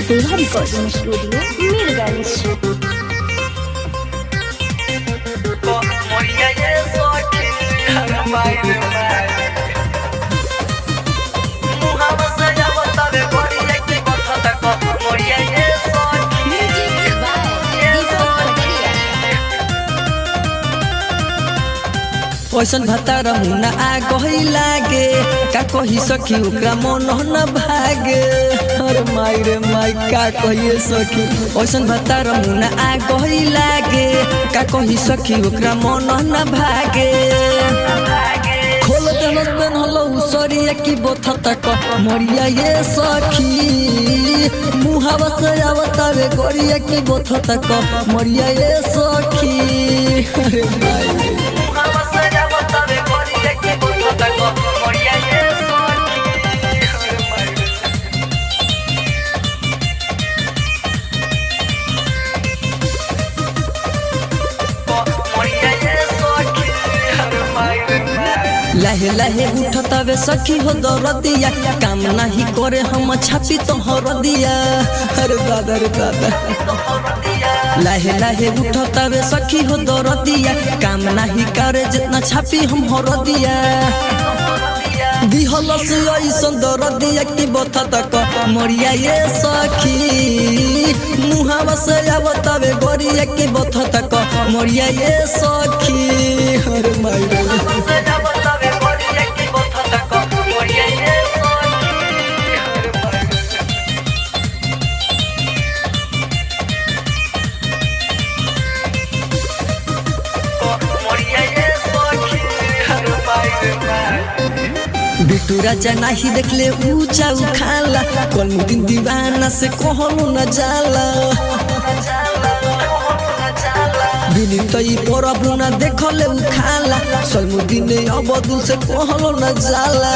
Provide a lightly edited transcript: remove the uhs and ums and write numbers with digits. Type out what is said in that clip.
देवा recording studio Mirganj. ओसन भतार मुना आ गई लागे का कही सखी ओकरा मन न भागे। अरे माई रे माई का कहिए सखी ओसन भतार मुना आ गई लागे का कही सखी ओकरा मन न भागे। खोल देलस पेन हलो उसरिया की बोथा तक मरिया ये सखी मुहावा से आवतावे गोरिया की बोथा तक मरिया ये सखी। अरे माई लहे लहे उठतावे सखी हो दरदिया काम नहीं करे हम छापी तो हरदिया। अरे दादा रे दादा लहे लहे उठतावे सखी हो दरदिया काम नहीं करे जितना छापी हम हरदिया। दिहल से ऐसन दरदिया की बथा तक मरिया ये सखी मुहावा से आवतावे गोरिया की बथा तक मरिया ये सखी। अरे माई बिटू राजा नहीं देखले ऊंचा उखाला कल दिन दीवाना से कहलो न जाला। बिनी तई परबु न देखले उखाला सलमुद्दीन अबदुल से कहलो न जाला।